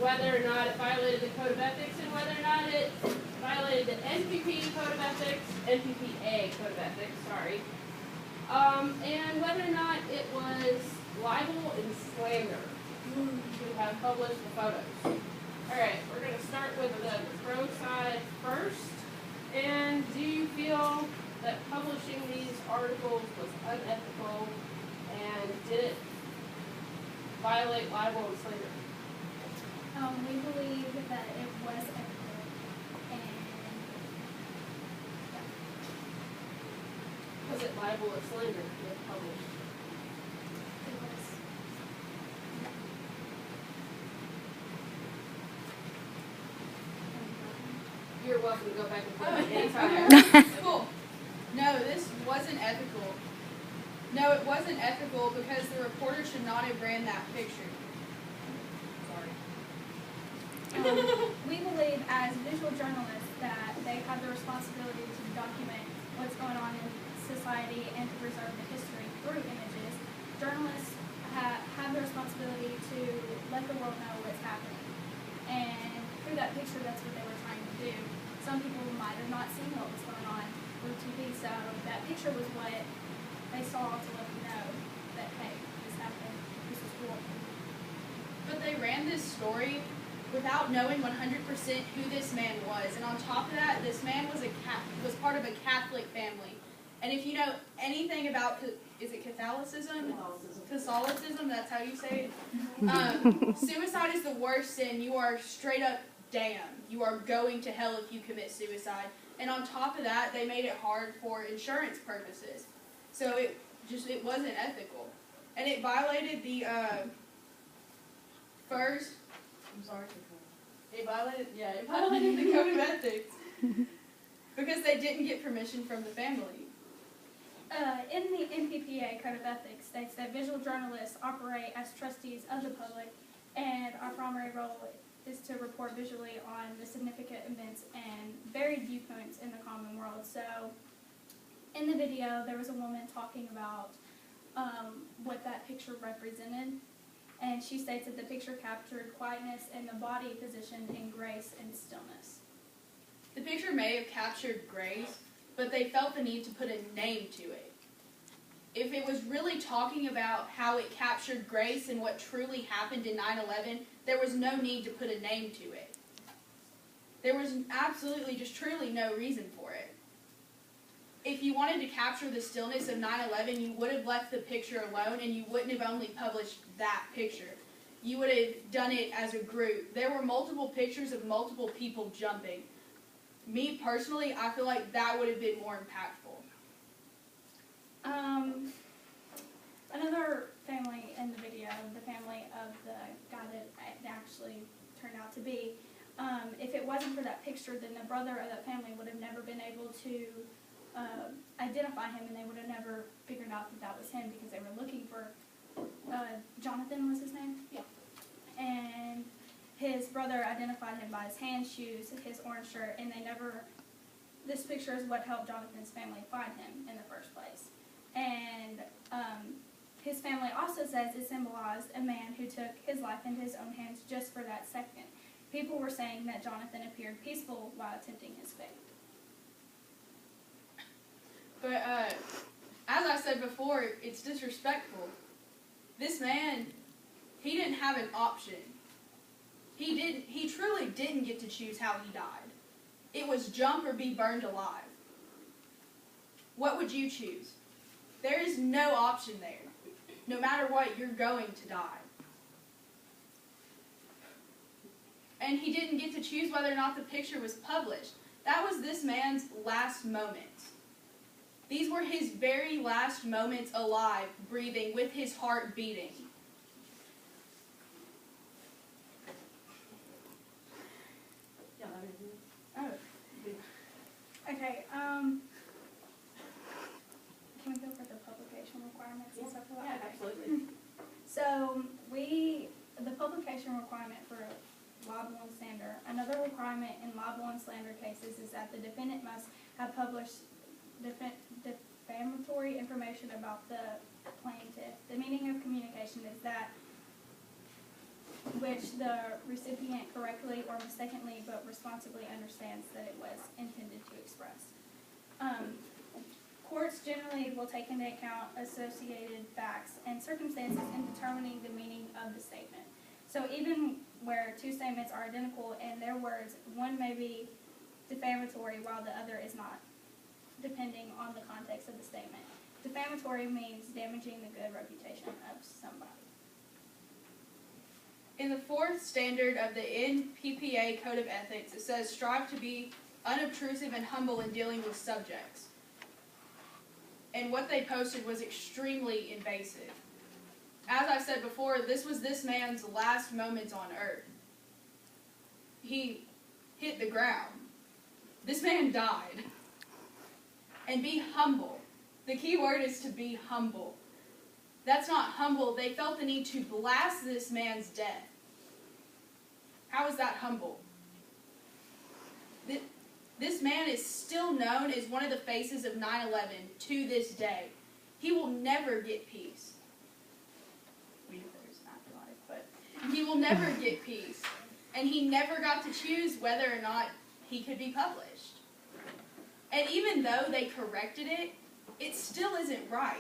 whether or not it violated the Code of Ethics and whether or not it violated the NPP Code of Ethics, NPPA Code of Ethics, sorry, and whether or not it was libel and slander to have published the photos. Alright, we're going to start with the pro side first. And do you feel that publishing these articles was unethical, and did it violate libel and slander? We believe that it was ethical, and Was it libel or slander if published? it was. You're welcome to go back and put it anytime. Cool. No, this wasn't ethical. No, it wasn't ethical because the reporter should not have ran that picture. Sorry. We believe as visual journalists that they have the responsibility to document what's going on in society and to preserve the history through images. Journalists have the responsibility to let the world know what's happening. And through that picture, that's what they were trying to do. Some people might have not seen what was going on through TV, so that picture was what they saw to let them know that, hey, this happened, this is cool. But they ran this story without knowing 100% who this man was. And on top of that, this man was part of a Catholic family. And if you know anything about, is it Catholicism? Catholicism, that's how you say it. Suicide is the worst sin. You are straight up damned. You are going to hell if you commit suicide. And on top of that, they made it hard for insurance purposes. So it wasn't ethical. And it violated the first, I'm sorry. It violated the Code of Ethics. Because they didn't get permission from the family. In the NPPA Code of Ethics states that visual journalists operate as trustees of the public, and our primary role is to report visually on the significant events and varied viewpoints in the common world. So, in the video, there was a woman talking about what that picture represented, and she states that the picture captured quietness and the body positioned in grace and stillness. The picture may have captured grace, but they felt the need to put a name to it. If it was really talking about how it captured grace and what truly happened in 9/11, there was no need to put a name to it. There was absolutely just truly no reason for it. If you wanted to capture the stillness of 9/11, you would have left the picture alone and you wouldn't have only published that picture. You would have done it as a group. There were multiple pictures of multiple people jumping. Me personally, I feel like that would have been more impactful. Another family in the video, the family of the guy that it actually turned out to be, if it wasn't for that picture, then the brother of that family would have never been able to identify him, and they would have never figured out that that was him because they were looking for Jonathan was his name? Yeah. And his brother identified him by his hands, shoes, his orange shirt, and they never, this picture is what helped Jonathan's family find him in the first place. And his family also says it symbolized a man who took his life into his own hands just for that second. People were saying that Jonathan appeared peaceful while attempting his fate. But as I said before, it's disrespectful. This man, he didn't have an option. He truly didn't get to choose how he died. It was jump or be burned alive. What would you choose? There is no option there. No matter what, you're going to die. And he didn't get to choose whether or not the picture was published. That was this man's last moments. These were his very last moments alive, breathing, with his heart beating. Okay, can we go for the publication requirements and stuff like that? Yeah, absolutely. So, the publication requirement for libel and slander, another requirement in libel and slander cases is that the defendant must have published defamatory information about the plaintiff. The meaning of communication is that which the recipient correctly or mistakenly but responsibly understands that it was intended to express. Courts generally will take into account associated facts and circumstances in determining the meaning of the statement. So even where two statements are identical in their words, one may be defamatory while the other is not, depending on the context of the statement. Defamatory means damaging the good reputation of somebody. In the fourth standard of the NPPA Code of Ethics, it says, strive to be unobtrusive and humble in dealing with subjects. And what they posted was extremely invasive. As I said before, this was this man's last moments on earth. He hit the ground. This man died. And be humble. The key word is to be humble. That's not humble. They felt the need to blast this man's death. How is that humble? This man is still known as one of the faces of 9/11 to this day. He will never get peace. We know there's an afterlife, but he will never get peace. And he never got to choose whether or not he could be published. And even though they corrected it, it still isn't right.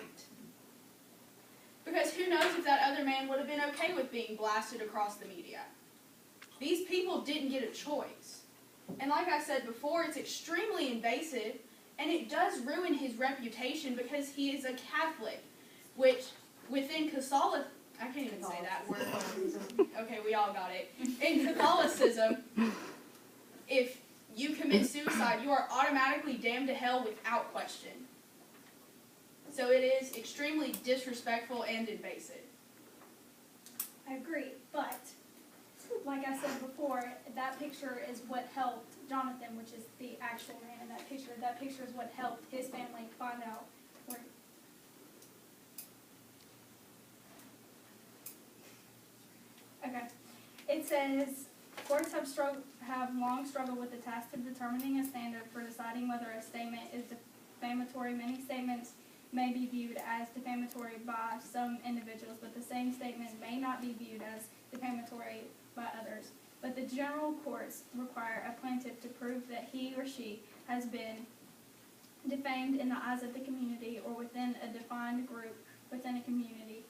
Because who knows if that other man would have been okay with being blasted across the media. These people didn't get a choice. And like I said before, it's extremely invasive, and it does ruin his reputation because he is a Catholic, which within Catholicism, I can't even say that word. Okay, we all got it. In Catholicism, if you commit suicide, you are automatically damned to hell without question. So it is extremely disrespectful and invasive. I agree, but like I said before, that picture is what helped Jonathan, which is the actual man in that picture. That picture is what helped his family find out where. Okay. It says, courts have long struggled with the task of determining a standard for deciding whether a statement is defamatory. Many statements may be viewed as defamatory by some individuals, but the same statement may not be viewed as defamatory by others. But the general courts require a plaintiff to prove that he or she has been defamed in the eyes of the community or within a defined group within a community.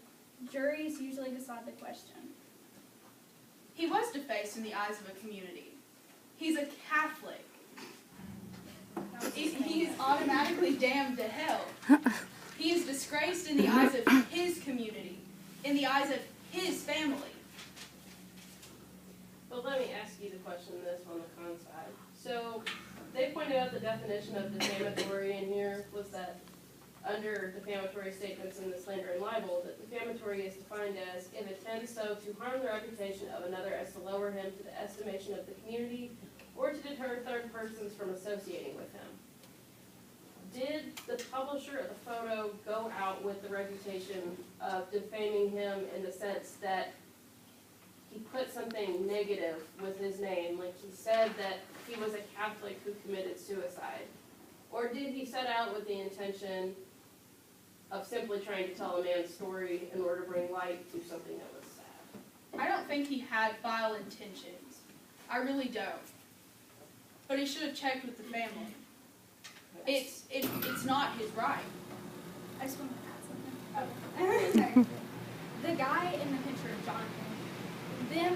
Juries usually decide the question. He was defaced in the eyes of a community. He's a Catholic. He is automatically damned to hell. He is disgraced in the eyes of his community, in the eyes of his family. But let me ask you the question this on the con side. So they pointed out the definition of defamatory in here was that under defamatory statements in the slander and libel, that defamatory is defined as if it tends so to harm the reputation of another as to lower him to the estimation of the community or to deter third persons from associating with him. Did the publisher of the photo go out with the reputation of defaming him in the sense that he put something negative with his name, like he said that he was a Catholic who committed suicide? Or did he set out with the intention of simply trying to tell a man's story in order to bring light to something that was sad? I don't think he had vile intentions. I really don't. But he should have checked with the family. It's not his right. I just want to add something. Oh. The guy in the picture, Jonathan,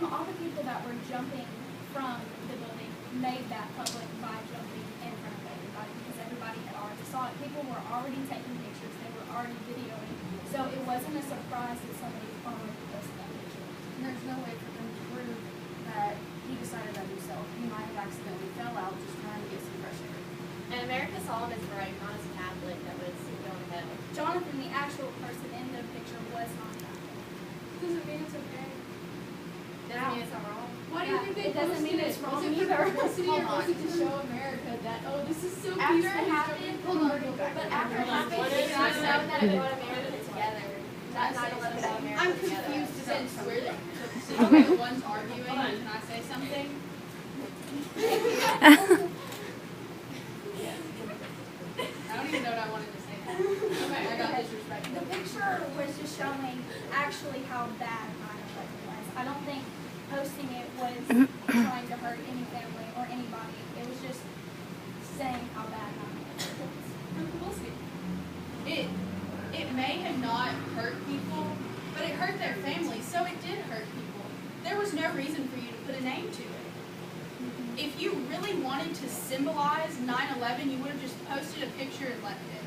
all the people that were jumping from the building made that public by jumping in front of everybody because everybody had already saw it. People were already taking pictures. They were already videoing. So it wasn't a surprise that somebody already posted that picture. And there's no way for them to prove that he decided that himself. He might have accidentally fell out just trying to get some fresh air. And America saw him as right, not as a Catholic that was going to hell. Jonathan, the actual person in the picture, was not Catholic. Doesn't mean it's okay. Doesn't mean it's not wrong. Why do you think they it doesn't posted mean it? it's wrong Was it for either. publicity or was it to show America that, oh, this is so peaceful? After it happened, Hold on, go back. but after it happened, What they is not this? know that it brought America together. Not 9/11 brought America I'm together. confused since we're the ones arguing. Hold on. Can I say something? I don't even know what I wanted to say now. Okay, I got disrespected. The picture was just showing actually how bad 9/11 was. I don't think trying to hurt any family or anybody. It was just saying how bad 9/11 was. For publicity. It may have not hurt people, but it hurt their families, so it did hurt people. There was no reason for you to put a name to it. If you really wanted to symbolize 9/11, you would have just posted a picture and left it.